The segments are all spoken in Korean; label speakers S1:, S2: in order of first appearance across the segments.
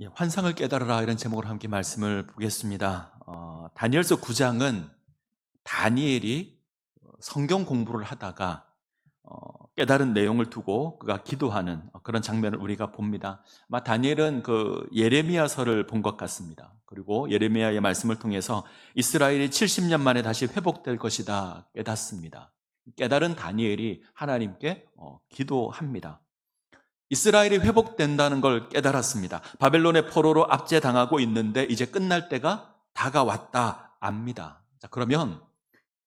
S1: 예, 환상을 깨달으라 이런 제목으로 함께 말씀을 보겠습니다. 다니엘서 9장은 다니엘이 성경 공부를 하다가 깨달은 내용을 두고 그가 기도하는 그런 장면을 우리가 봅니다. 아마 다니엘은 그 예레미야서를 본 것 같습니다. 그리고 예레미야의 말씀을 통해서 이스라엘이 70년 만에 다시 회복될 것이다 깨닫습니다. 깨달은 다니엘이 하나님께 기도합니다. 이스라엘이 회복된다는 걸 깨달았습니다. 바벨론의 포로로 압제당하고 있는데 이제 끝날 때가 다가왔다 압니다. 자, 그러면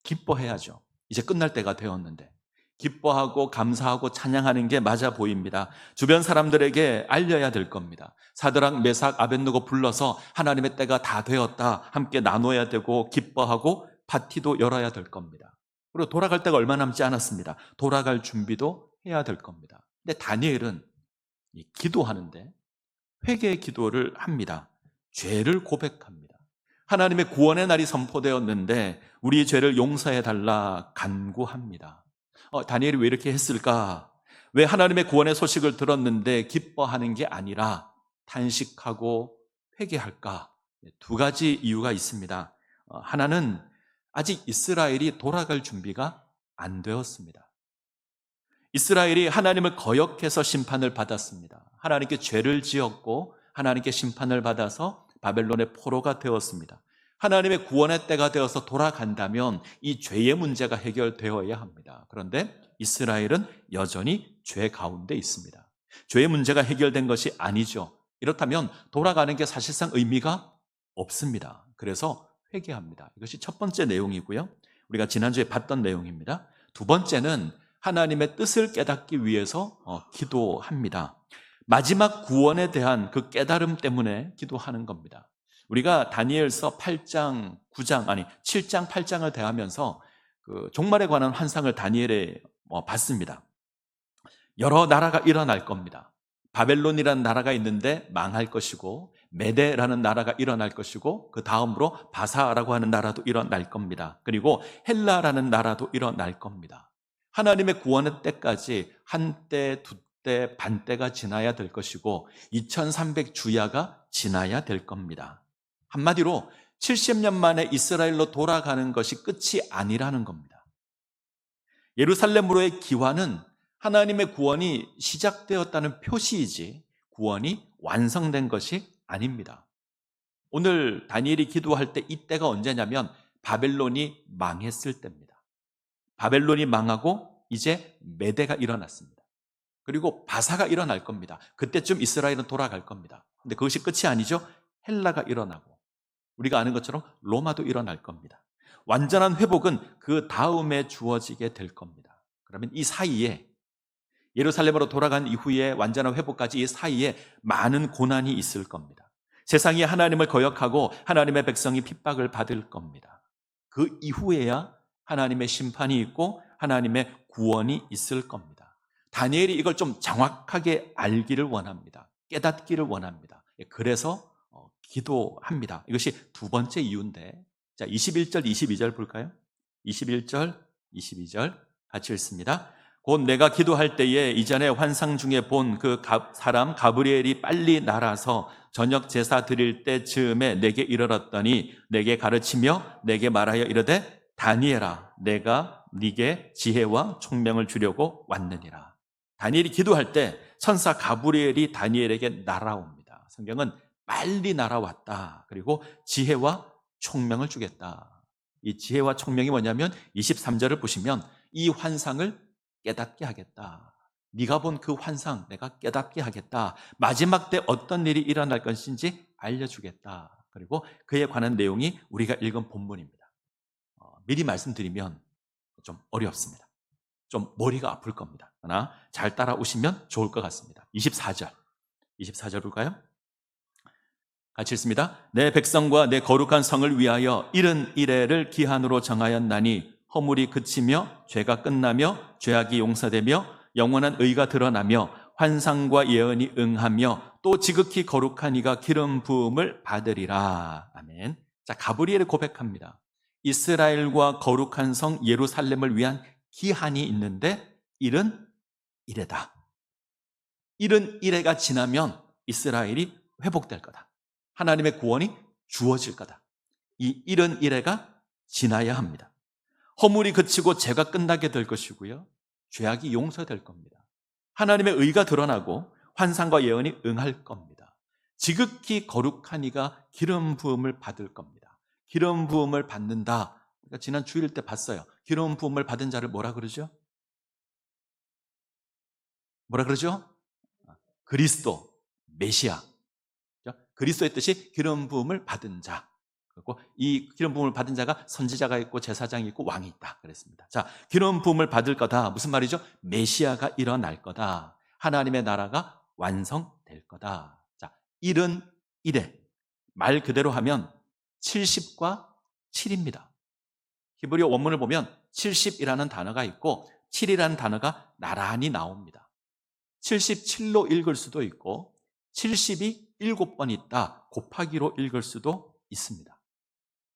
S1: 기뻐해야죠. 이제 끝날 때가 되었는데 기뻐하고 감사하고 찬양하는 게 맞아 보입니다. 주변 사람들에게 알려야 될 겁니다. 사드락, 메삭, 아벳느고 불러서 하나님의 때가 다 되었다 함께 나눠야 되고 기뻐하고 파티도 열어야 될 겁니다. 그리고 돌아갈 때가 얼마 남지 않았습니다. 돌아갈 준비도 해야 될 겁니다. 근데 다니엘은 기도하는데 회개의 기도를 합니다. 죄를 고백합니다. 하나님의 구원의 날이 선포되었는데 우리의 죄를 용서해 달라 간구합니다. 다니엘이 왜 이렇게 했을까? 왜 하나님의 구원의 소식을 들었는데 기뻐하는 게 아니라 탄식하고 회개할까? 두 가지 이유가 있습니다. 하나는 아직 이스라엘이 돌아갈 준비가 안 되었습니다. 이스라엘이 하나님을 거역해서 심판을 받았습니다. 하나님께 죄를 지었고 하나님께 심판을 받아서 바벨론의 포로가 되었습니다. 하나님의 구원의 때가 되어서 돌아간다면 이 죄의 문제가 해결되어야 합니다. 그런데 이스라엘은 여전히 죄 가운데 있습니다. 죄의 문제가 해결된 것이 아니죠. 이렇다면 돌아가는 게 사실상 의미가 없습니다. 그래서 회개합니다. 이것이 첫 번째 내용이고요. 우리가 지난주에 봤던 내용입니다. 두 번째는 하나님의 뜻을 깨닫기 위해서 기도합니다. 마지막 구원에 대한 그 깨달음 때문에 기도하는 겁니다. 우리가 다니엘서 8장, 9장, 7장, 8장을 대하면서 그 종말에 관한 환상을 다니엘에 봤습니다. 여러 나라가 일어날 겁니다. 바벨론이라는 나라가 있는데 망할 것이고 메데라는 나라가 일어날 것이고 그 다음으로 바사라고 하는 나라도 일어날 겁니다. 그리고 헬라라는 나라도 일어날 겁니다. 하나님의 구원의 때까지 한때, 두때, 반때가 지나야 될 것이고 2300주야가 지나야 될 겁니다. 한마디로 70년 만에 이스라엘로 돌아가는 것이 끝이 아니라는 겁니다. 예루살렘으로의 기환은 하나님의 구원이 시작되었다는 표시이지 구원이 완성된 것이 아닙니다. 오늘 다니엘이 기도할 때 이때가 언제냐면 바벨론이 망했을 때입니다. 바벨론이 망하고 이제 메대가 일어났습니다. 그리고 바사가 일어날 겁니다. 그때쯤 이스라엘은 돌아갈 겁니다. 근데 그것이 끝이 아니죠. 헬라가 일어나고 우리가 아는 것처럼 로마도 일어날 겁니다. 완전한 회복은 그 다음에 주어지게 될 겁니다. 그러면 이 사이에 예루살렘으로 돌아간 이후에 완전한 회복까지 이 사이에 많은 고난이 있을 겁니다. 세상이 하나님을 거역하고 하나님의 백성이 핍박을 받을 겁니다. 그 이후에야 하나님의 심판이 있고 하나님의 구원이 있을 겁니다. 다니엘이 이걸 좀 정확하게 알기를 원합니다. 깨닫기를 원합니다. 그래서 기도합니다. 이것이 두 번째 이유인데, 자, 21절, 22절 볼까요? 21절, 22절 같이 읽습니다. 곧 내가 기도할 때에 이전에 환상 중에 본 그 사람 가브리엘이 빨리 날아서 저녁 제사 드릴 때 즈음에 내게 이르렀더니 내게 가르치며 내게 말하여 이르되 다니엘아 내가 네게 지혜와 총명을 주려고 왔느니라. 다니엘이 기도할 때 천사 가브리엘이 다니엘에게 날아옵니다. 성경은 빨리 날아왔다. 그리고 지혜와 총명을 주겠다. 이 지혜와 총명이 뭐냐면 23절을 보시면 이 환상을 깨닫게 하겠다. 네가 본 그 환상 내가 깨닫게 하겠다. 마지막 때 어떤 일이 일어날 것인지 알려주겠다. 그리고 그에 관한 내용이 우리가 읽은 본문입니다. 미리 말씀드리면 좀 어렵습니다. 좀 머리가 아플 겁니다. 그러나 잘 따라오시면 좋을 것 같습니다. 24절 볼까요? 같이 읽습니다. 내 백성과 내 거룩한 성을 위하여 이른 이래를 기한으로 정하였나니 허물이 그치며 죄가 끝나며 죄악이 용서되며 영원한 의가 드러나며 환상과 예언이 응하며 또 지극히 거룩한 이가 기름 부음을 받으리라. 아멘. 자, 가브리엘이 고백합니다. 이스라엘과 거룩한 성 예루살렘을 위한 기한이 있는데 이른 이래다. 이른 이래가 지나면 이스라엘이 회복될 거다. 하나님의 구원이 주어질 거다. 이 이른 이래가 지나야 합니다. 허물이 그치고 죄가 끝나게 될 것이고요. 죄악이 용서될 겁니다. 하나님의 의가 드러나고 환상과 예언이 응할 겁니다. 지극히 거룩한 이가 기름 부음을 받을 겁니다. 기름 부음을 받는다. 그러니까 지난 주일 때 봤어요. 기름 부음을 받은 자를 뭐라 그러죠? 뭐라 그러죠? 그리스도, 메시아. 그리스도의 뜻이 기름 부음을 받은 자. 그리고 이 기름 부음을 받은 자가 선지자가 있고 제사장이 있고 왕이 있다 그랬습니다. 자, 기름 부음을 받을 거다. 무슨 말이죠? 메시아가 일어날 거다. 하나님의 나라가 완성될 거다. 자, 일은 이래. 말 그대로 하면 70과 7입니다. 히브리어 원문을 보면 70이라는 단어가 있고 7이라는 단어가 나란히 나옵니다. 77로 읽을 수도 있고 70이 7번 있다 곱하기로 읽을 수도 있습니다.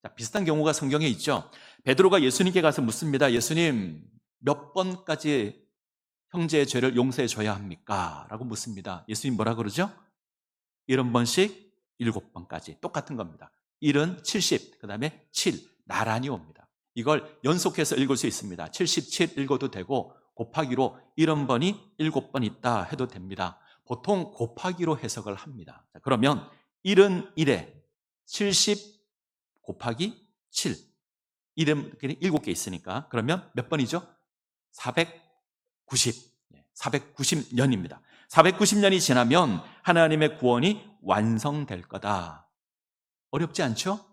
S1: 자, 비슷한 경우가 성경에 있죠. 베드로가 예수님께 가서 묻습니다. 예수님, 몇 번까지 형제의 죄를 용서해 줘야 합니까? 라고 묻습니다. 예수님 뭐라 그러죠? 70번씩 7번까지 똑같은 겁니다. 1은 70, 그 다음에 7 나란히 옵니다. 이걸 연속해서 읽을 수 있습니다. 77 읽어도 되고 곱하기로 70번이 7번 있다 해도 됩니다. 보통 곱하기로 해석을 합니다. 자, 그러면 1은 1에 70 곱하기 7. 1은 7개 있으니까 그러면 몇 번이죠? 490. 490년입니다. 490년이 지나면 하나님의 구원이 완성될 거다. 어렵지 않죠?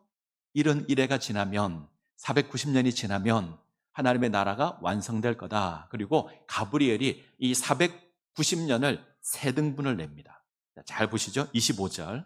S1: 1은 1회가 지나면 490년이 지나면 하나님의 나라가 완성될 거다. 그리고 가브리엘이 이 490년을 세 등분을 냅니다. 잘 보시죠. 25절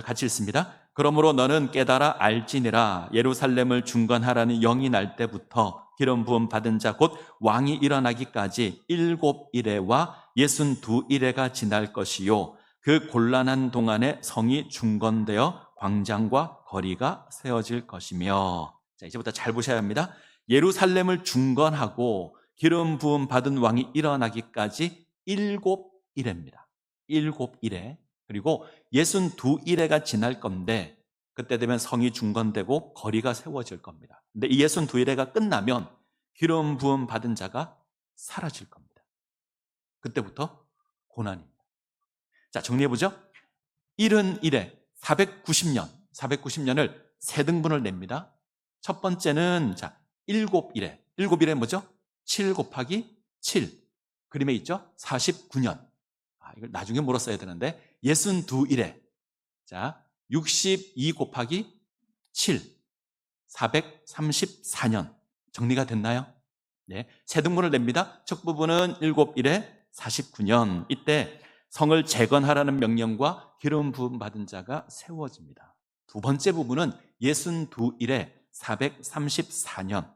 S1: 같이 읽습니다. 그러므로 너는 깨달아 알지니라. 예루살렘을 중건하라는 영이 날 때부터 기름 부음 받은 자 곧 왕이 일어나기까지 7일에와 62일에가 지날 것이요 그 곤란한 동안에 성이 중건되어 광장과 거리가 세워질 것이며. 자, 이제부터 잘 보셔야 합니다. 예루살렘을 중건하고 기름 부음 받은 왕이 일어나기까지 7일입니다. 7일에. 그리고 62일에가 지날 건데 그때 되면 성이 중건되고 거리가 세워질 겁니다. 근데 이 62일에가 끝나면 기름 부음 받은 자가 사라질 겁니다. 그때부터 고난입니다. 자, 정리해보죠. 1은 490년을 세 등분을 냅니다. 첫 번째는 7일에 뭐죠? 7 곱하기 7 그림에 있죠? 49년. 이걸 나중에 물었어야 되는데 62일에 62 곱하기 7 434년 정리가 됐나요? 네, 세 등분을 냅니다. 첫 부분은 7일에 49년 이때 성을 재건하라는 명령과 기름 부음 받은 자가 세워집니다. 두 번째 부분은 62일에 434년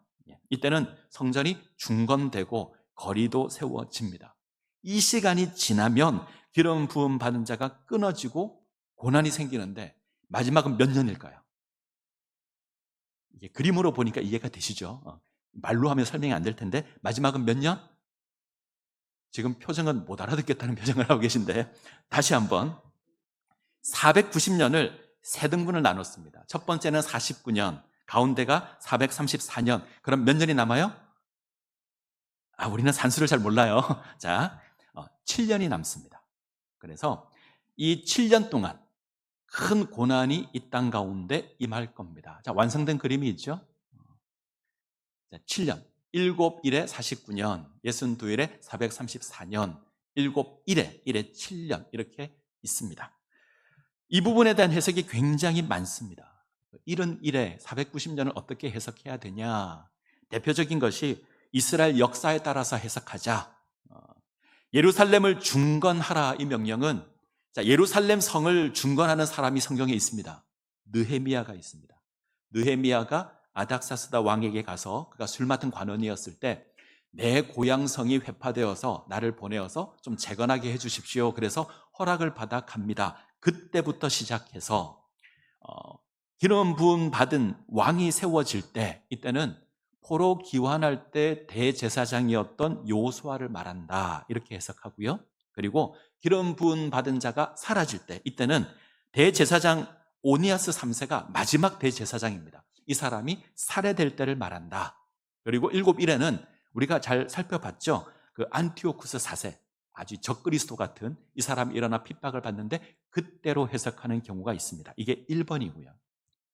S1: 이때는 성전이 중건되고 거리도 세워집니다. 이 시간이 지나면 기름 부음 받은 자가 끊어지고 고난이 생기는데 마지막은 몇 년일까요? 이게 그림으로 보니까 이해가 되시죠? 말로 하면 설명이 안 될 텐데 마지막은 몇 년? 지금 표정은 못 알아듣겠다는 표정을 하고 계신데 다시 한번 490년을 세 등분을 나눴습니다. 첫 번째는 49년, 가운데가 434년. 그럼 몇 년이 남아요? 우리는 산수를 잘 몰라요. 자, 7년이 남습니다. 그래서 이 7년 동안 큰 고난이 이 땅 가운데 임할 겁니다. 자, 완성된 그림이 있죠? 7년, 7일에 49년, 62일에 434년, 7일에 7년 이렇게 있습니다. 이 부분에 대한 해석이 굉장히 많습니다. 1은 490년을 어떻게 해석해야 되냐? 대표적인 것이 이스라엘 역사에 따라서 해석하자. 예루살렘을 중건하라 이 명령은 예루살렘 성을 중건하는 사람이 성경에 있습니다. 느헤미야가 있습니다. 느헤미야가 아닥사스다 왕에게 가서 그가 술 맡은 관원이었을 때 내 고향 성이 회파되어서 나를 보내어서 좀 재건하게 해 주십시오. 그래서 허락을 받아 갑니다. 그때부터 시작해서 기름 부음 받은 왕이 세워질 때 이때는 포로 귀환할 때 대제사장이었던 요수아를 말한다 이렇게 해석하고요. 그리고 기름 부음 받은 자가 사라질 때, 이때는 대제사장 오니아스 3세가 마지막 대제사장입니다. 이 사람이 살해될 때를 말한다. 그리고 7일에는 우리가 잘 살펴봤죠. 그 안티오쿠스 4세, 아주 적그리스도 같은 이 사람이 일어나 핍박을 받는데 그때로 해석하는 경우가 있습니다. 이게 1번이고요.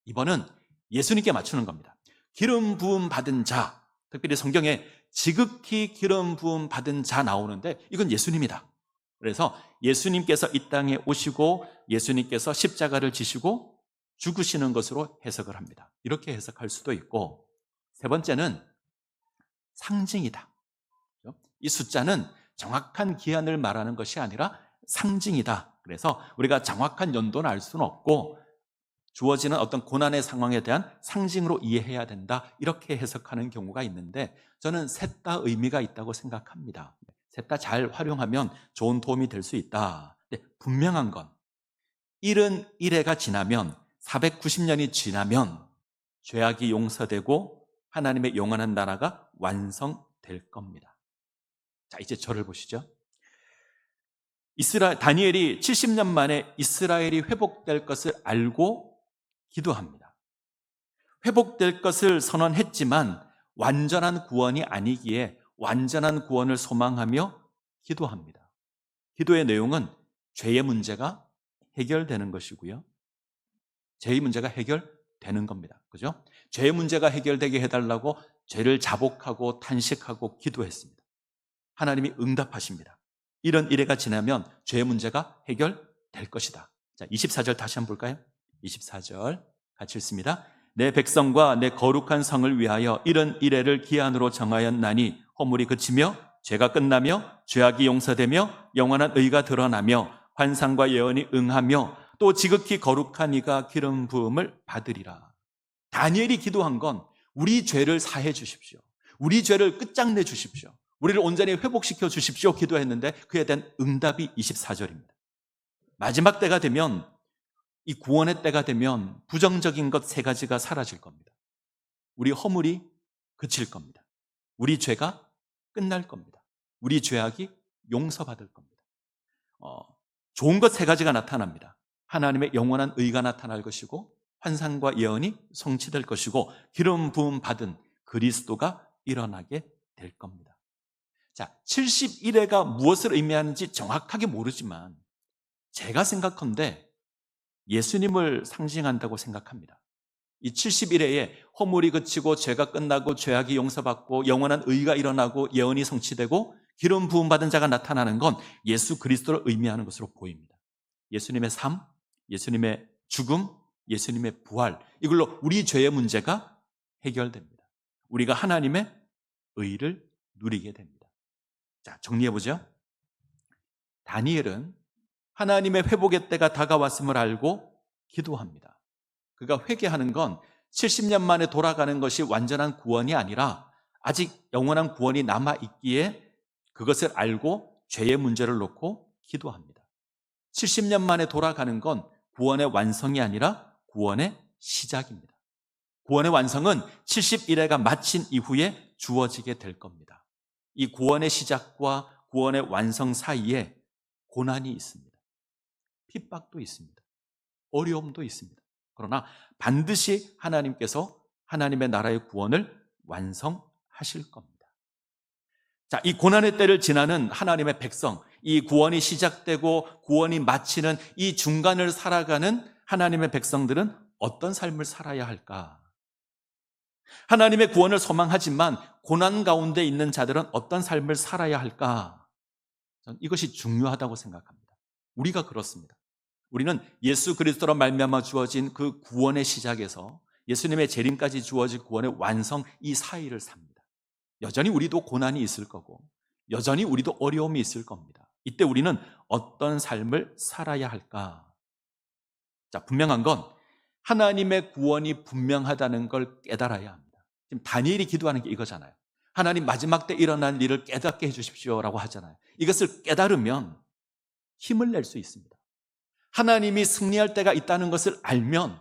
S1: 2번은 예수님께 맞추는 겁니다. 기름 부음 받은 자, 특별히 성경에 지극히 기름 부음 받은 자 나오는데 이건 예수님이다. 그래서 예수님께서 이 땅에 오시고 예수님께서 십자가를 지시고 죽으시는 것으로 해석을 합니다. 이렇게 해석할 수도 있고, 세 번째는 상징이다. 이 숫자는 정확한 기한을 말하는 것이 아니라 상징이다. 그래서 우리가 정확한 연도는 알 수는 없고 주어지는 어떤 고난의 상황에 대한 상징으로 이해해야 된다. 이렇게 해석하는 경우가 있는데 저는 셋 다 의미가 있다고 생각합니다. 셋 다 잘 활용하면 좋은 도움이 될 수 있다. 분명한 건 71회가 지나면 490년이 지나면 죄악이 용서되고 하나님의 영원한 나라가 완성될 겁니다. 자, 이제 저를 보시죠. 다니엘이 70년 만에 이스라엘이 회복될 것을 알고 기도합니다. 회복될 것을 선언했지만 완전한 구원이 아니기에 완전한 구원을 소망하며 기도합니다. 기도의 내용은 죄의 문제가 해결되는 것이고요. 죄의 문제가 해결되는 겁니다. 그죠? 죄의 문제가 해결되게 해달라고 죄를 자복하고 탄식하고 기도했습니다. 하나님이 응답하십니다. 이런 일회가 지나면 죄의 문제가 해결될 것이다. 자, 24절 다시 한번 볼까요? 24절 같이 읽습니다. 내 백성과 내 거룩한 성을 위하여 이런 일회를 기한으로 정하였나니 허물이 그치며 죄가 끝나며 죄악이 용서되며 영원한 의가 드러나며 환상과 예언이 응하며 또 지극히 거룩한 이가 기름 부음을 받으리라. 다니엘이 기도한 건 우리 죄를 사해 주십시오. 우리 죄를 끝장내 주십시오. 우리를 온전히 회복시켜 주십시오 기도했는데 그에 대한 응답이 24절입니다. 마지막 때가 되면, 이 구원의 때가 되면 부정적인 것 세 가지가 사라질 겁니다. 우리 허물이 그칠 겁니다. 우리 죄가 끝날 겁니다. 우리 죄악이 용서받을 겁니다. 좋은 것 세 가지가 나타납니다. 하나님의 영원한 의가 나타날 것이고 환상과 예언이 성취될 것이고 기름 부음 받은 그리스도가 일어나게 될 겁니다. 자, 71회가 무엇을 의미하는지 정확하게 모르지만 제가 생각컨대 예수님을 상징한다고 생각합니다. 이 71회에 허물이 그치고 죄가 끝나고 죄악이 용서받고 영원한 의가 일어나고 예언이 성취되고 기름 부음 받은 자가 나타나는 건 예수 그리스도를 의미하는 것으로 보입니다. 예수님의 삶, 예수님의 죽음, 예수님의 부활, 이걸로 우리 죄의 문제가 해결됩니다. 우리가 하나님의 의를 누리게 됩니다. 자, 정리해보죠. 다니엘은 하나님의 회복의 때가 다가왔음을 알고 기도합니다. 그가 회개하는 건 70년 만에 돌아가는 것이 완전한 구원이 아니라 아직 영원한 구원이 남아있기에 그것을 알고 죄의 문제를 놓고 기도합니다. 70년 만에 돌아가는 건 구원의 완성이 아니라 구원의 시작입니다. 구원의 완성은 71회가 마친 이후에 주어지게 될 겁니다. 이 구원의 시작과 구원의 완성 사이에 고난이 있습니다. 핍박도 있습니다. 어려움도 있습니다. 그러나 반드시 하나님께서 하나님의 나라의 구원을 완성하실 겁니다. 자, 이 고난의 때를 지나는 하나님의 백성, 이 구원이 시작되고 구원이 마치는 이 중간을 살아가는 하나님의 백성들은 어떤 삶을 살아야 할까? 하나님의 구원을 소망하지만 고난 가운데 있는 자들은 어떤 삶을 살아야 할까? 저는 이것이 중요하다고 생각합니다. 우리가 그렇습니다. 우리는 예수 그리스도로 말미암아 주어진 그 구원의 시작에서 예수님의 재림까지 주어진 구원의 완성, 이 사이를 삽니다. 여전히 우리도 고난이 있을 거고 여전히 우리도 어려움이 있을 겁니다. 이때 우리는 어떤 삶을 살아야 할까? 자, 분명한 건 하나님의 구원이 분명하다는 걸 깨달아야 합니다. 지금 다니엘이 기도하는 게 이거잖아요. 하나님 마지막 때 일어날 일을 깨닫게 해주십시오라고 하잖아요. 이것을 깨달으면 힘을 낼 수 있습니다. 하나님이 승리할 때가 있다는 것을 알면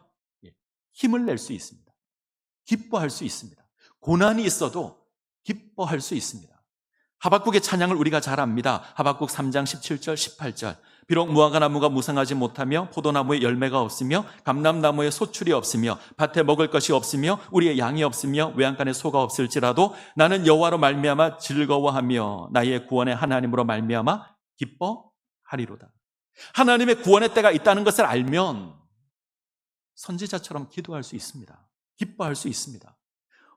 S1: 힘을 낼 수 있습니다. 기뻐할 수 있습니다. 고난이 있어도 기뻐할 수 있습니다. 하박국의 찬양을 우리가 잘 압니다. 하박국 3장 17절, 18절. 비록 무화과 나무가 무성하지 못하며 포도나무에 열매가 없으며 감람나무에 소출이 없으며 밭에 먹을 것이 없으며 우리의 양이 없으며 외양간에 소가 없을지라도 나는 여호와로 말미암아 즐거워하며 나의 구원의 하나님으로 말미암아 기뻐하리로다. 하나님의 구원의 때가 있다는 것을 알면 선지자처럼 기도할 수 있습니다. 기뻐할 수 있습니다.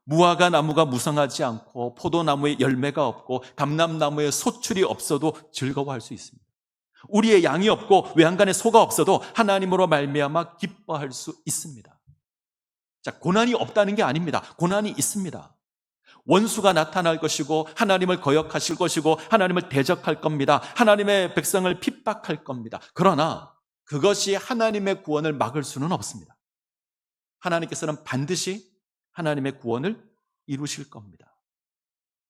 S1: 무화과 나무가 무성하지 않고 포도나무에 열매가 없고 감람나무에 소출이 없어도 즐거워할 수 있습니다. 우리의 양이 없고 외양간에 소가 없어도 하나님으로 말미암아 기뻐할 수 있습니다. 자, 고난이 없다는 게 아닙니다. 고난이 있습니다. 원수가 나타날 것이고 하나님을 거역하실 것이고 하나님을 대적할 겁니다. 하나님의 백성을 핍박할 겁니다. 그러나 그것이 하나님의 구원을 막을 수는 없습니다. 하나님께서는 반드시 하나님의 구원을 이루실 겁니다.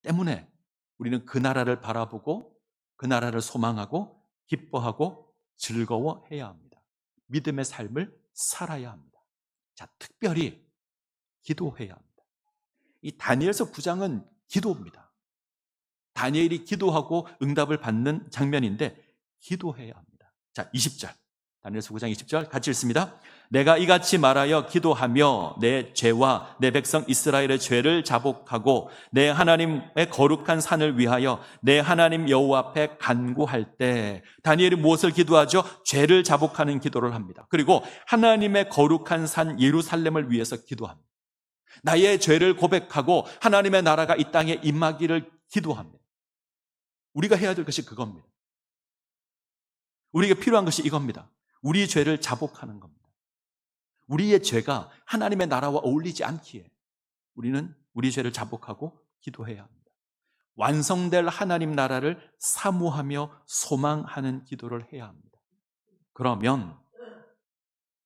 S1: 때문에 우리는 그 나라를 바라보고 그 나라를 소망하고 기뻐하고 즐거워해야 합니다. 믿음의 삶을 살아야 합니다. 자, 특별히 기도해야 합니다. 이 다니엘서 9장은 기도입니다. 다니엘이 기도하고 응답을 받는 장면인데 기도해야 합니다. 자, 20절. 다니엘서 9장 20절 같이 읽습니다. 내가 이같이 말하여 기도하며 내 죄와 내 백성 이스라엘의 죄를 자복하고 내 하나님의 거룩한 산을 위하여 내 하나님 여호와 앞에 간구할 때 다니엘이 무엇을 기도하죠? 죄를 자복하는 기도를 합니다. 그리고 하나님의 거룩한 산 예루살렘을 위해서 기도합니다. 나의 죄를 고백하고 하나님의 나라가 이 땅에 임하기를 기도합니다. 우리가 해야 될 것이 그겁니다. 우리에게 필요한 것이 이겁니다. 우리 죄를 자복하는 겁니다. 우리의 죄가 하나님의 나라와 어울리지 않기에 우리는 우리 죄를 자복하고 기도해야 합니다. 완성될 하나님 나라를 사모하며 소망하는 기도를 해야 합니다. 그러면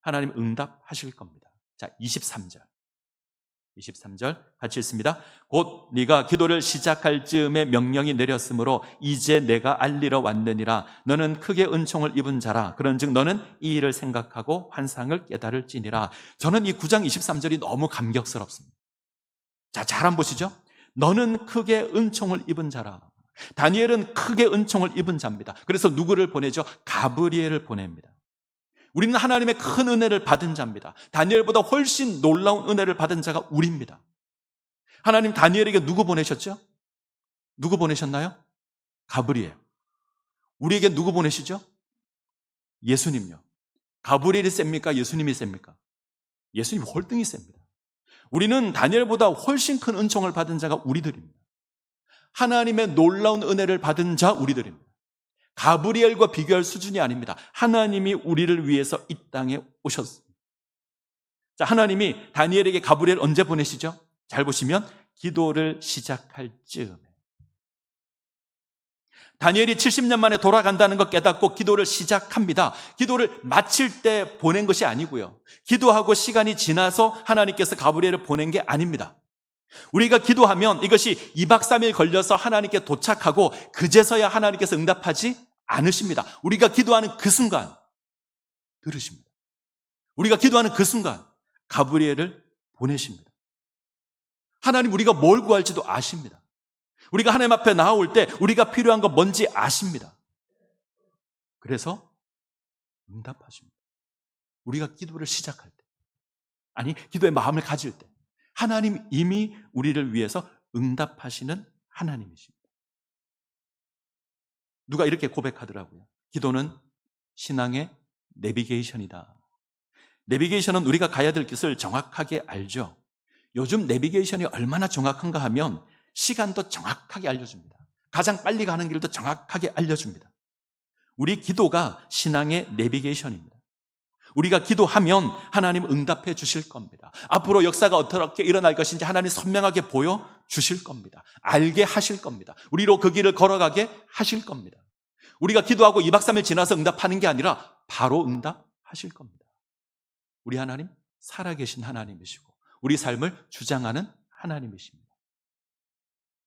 S1: 하나님 응답하실 겁니다. 자, 23절 같이 읽습니다. 곧 네가 기도를 시작할 즈음에 명령이 내렸으므로 이제 내가 알리러 왔느니라. 너는 크게 은총을 입은 자라. 그런즉 너는 이 일을 생각하고 환상을 깨달을지니라. 저는 이 9장 23절이 너무 감격스럽습니다. 자, 잘 한번 보시죠. 너는 크게 은총을 입은 자라. 다니엘은 크게 은총을 입은 자입니다. 그래서 누구를 보내죠? 가브리엘을 보냅니다. 우리는 하나님의 큰 은혜를 받은 자입니다. 다니엘보다 훨씬 놀라운 은혜를 받은 자가 우리입니다. 하나님 다니엘에게 누구 보내셨죠? 누구 보내셨나요? 가브리엘. 우리에게 누구 보내시죠? 예수님요. 가브리엘이 셉니까? 예수님이 셉니까? 예수님이 월등히 셉니다. 우리는 다니엘보다 훨씬 큰 은총을 받은 자가 우리들입니다. 하나님의 놀라운 은혜를 받은 자 우리들입니다. 가브리엘과 비교할 수준이 아닙니다. 하나님이 우리를 위해서 이 땅에 오셨습니다. 자, 하나님이 다니엘에게 가브리엘 언제 보내시죠? 잘 보시면 기도를 시작할 즈음에. 다니엘이 70년 만에 돌아간다는 것 깨닫고 기도를 시작합니다. 기도를 마칠 때 보낸 것이 아니고요. 기도하고 시간이 지나서 하나님께서 가브리엘을 보낸 게 아닙니다. 우리가 기도하면 이것이 2박 3일 걸려서 하나님께 도착하고 그제서야 하나님께서 응답하지 않으십니다. 우리가 기도하는 그 순간 들으십니다. 우리가 기도하는 그 순간 가브리엘을 보내십니다. 하나님 우리가 뭘 구할지도 아십니다. 우리가 하나님 앞에 나올 때 우리가 필요한 건 뭔지 아십니다. 그래서 응답하십니다. 우리가 기도를 시작할 때, 아니 기도의 마음을 가질 때 하나님 이미 우리를 위해서 응답하시는 하나님이십니다. 누가 이렇게 고백하더라고요. 기도는 신앙의 내비게이션이다. 내비게이션은 우리가 가야 될 곳을 정확하게 알죠. 요즘 내비게이션이 얼마나 정확한가 하면 시간도 정확하게 알려줍니다. 가장 빨리 가는 길도 정확하게 알려줍니다. 우리 기도가 신앙의 내비게이션입니다. 우리가 기도하면 하나님 응답해 주실 겁니다. 앞으로 역사가 어떻게 일어날 것인지 하나님 선명하게 보여주실 겁니다. 알게 하실 겁니다. 우리로 그 길을 걸어가게 하실 겁니다. 우리가 기도하고 2박 3일 지나서 응답하는 게 아니라 바로 응답하실 겁니다. 우리 하나님 살아계신 하나님이시고 우리 삶을 주장하는 하나님이십니다.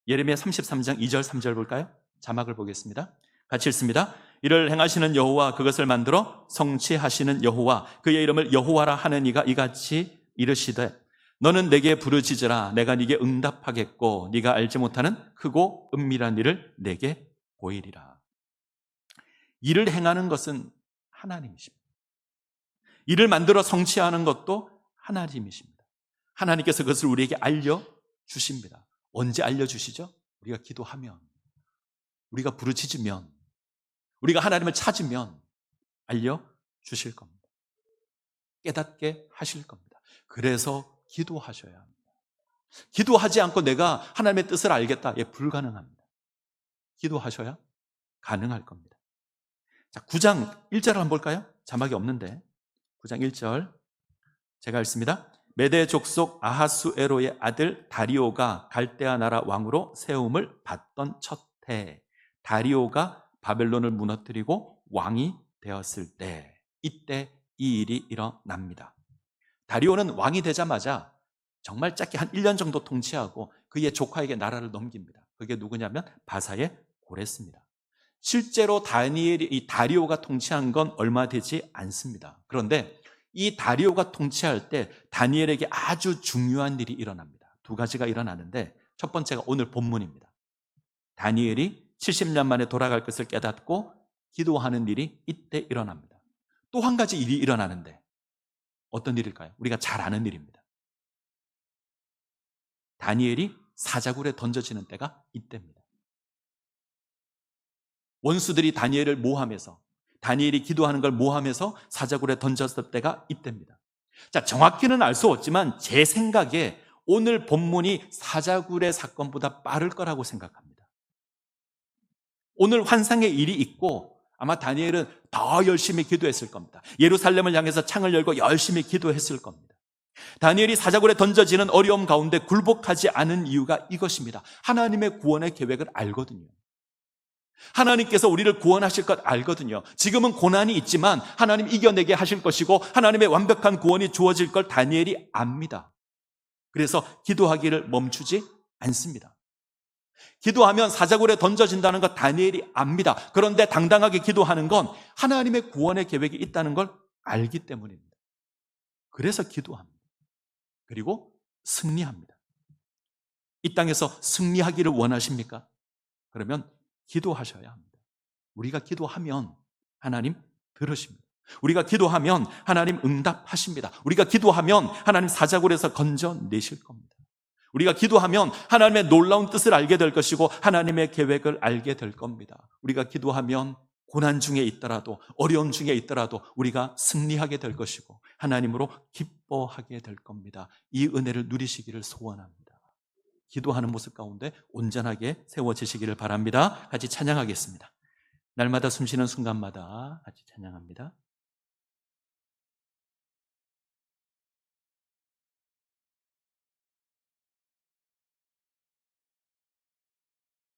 S1: 예레미야 33장 2절 3절 볼까요? 자막을 보겠습니다. 같이 읽습니다. 이를 행하시는 여호와 그것을 만들어 성취하시는 여호와 그의 이름을 여호와라 하는 이가 이같이 이르시되 너는 내게 부르짖으라. 내가 네게 응답하겠고 네가 알지 못하는 크고 은밀한 일을 내게 보이리라. 일을 행하는 것은 하나님이십니다. 일을 만들어 성취하는 것도 하나님이십니다. 하나님께서 그것을 우리에게 알려주십니다. 언제 알려주시죠? 우리가 기도하면, 우리가 부르짖으면, 우리가 하나님을 찾으면 알려주실 겁니다. 깨닫게 하실 겁니다. 그래서 기도하셔야 합니다. 기도하지 않고 내가 하나님의 뜻을 알겠다. 불가능합니다. 기도하셔야 가능할 겁니다. 자, 9장 1절을 한번 볼까요? 자막이 없는데 9장 1절 제가 읽습니다. 메대 족속 아하수에로의 아들 다리오가 갈대아 나라 왕으로 세움을 받던 첫 해, 다리오가 바벨론을 무너뜨리고 왕이 되었을 때, 이때 이 일이 일어납니다. 다리오는 왕이 되자마자 정말 짧게 한 1년 정도 통치하고 그의 조카에게 나라를 넘깁니다. 그게 누구냐면 바사의 고레스입니다. 실제로 이 다리오가 통치한 건 얼마 되지 않습니다. 그런데 이 다리오가 통치할 때 다니엘에게 아주 중요한 일이 일어납니다. 두 가지가 일어나는데 첫 번째가 오늘 본문입니다. 다니엘이 70년 만에 돌아갈 것을 깨닫고 기도하는 일이 이때 일어납니다. 또 한 가지 일이 일어나는데 어떤 일일까요? 우리가 잘 아는 일입니다. 다니엘이 사자굴에 던져지는 때가 이때입니다. 원수들이 다니엘을 모함해서, 다니엘이 기도하는 걸 모함해서 사자굴에 던졌을 때가 이때입니다. 자, 정확히는 알 수 없지만 제 생각에 오늘 본문이 사자굴의 사건보다 빠를 거라고 생각합니다. 오늘 환상의 일이 있고 아마 다니엘은 더 열심히 기도했을 겁니다. 예루살렘을 향해서 창을 열고 열심히 기도했을 겁니다. 다니엘이 사자굴에 던져지는 어려움 가운데 굴복하지 않은 이유가 이것입니다. 하나님의 구원의 계획을 알거든요. 하나님께서 우리를 구원하실 것 알거든요. 지금은 고난이 있지만 하나님 이겨내게 하실 것이고 하나님의 완벽한 구원이 주어질 걸 다니엘이 압니다. 그래서 기도하기를 멈추지 않습니다. 기도하면 사자굴에 던져진다는 것 다니엘이 압니다. 그런데 당당하게 기도하는 건 하나님의 구원의 계획이 있다는 걸 알기 때문입니다. 그래서 기도합니다. 그리고 승리합니다. 이 땅에서 승리하기를 원하십니까? 그러면 기도하셔야 합니다. 우리가 기도하면 하나님 들으십니다. 우리가 기도하면 하나님 응답하십니다. 우리가 기도하면 하나님 사자굴에서 건져내실 겁니다. 우리가 기도하면 하나님의 놀라운 뜻을 알게 될 것이고 하나님의 계획을 알게 될 겁니다. 우리가 기도하면 고난 중에 있더라도 어려움 중에 있더라도 우리가 승리하게 될 것이고 하나님으로 기뻐하게 될 겁니다. 이 은혜를 누리시기를 소원합니다. 기도하는 모습 가운데 온전하게 세워지시기를 바랍니다. 같이 찬양하겠습니다. 날마다 숨쉬는 순간마다 같이 찬양합니다.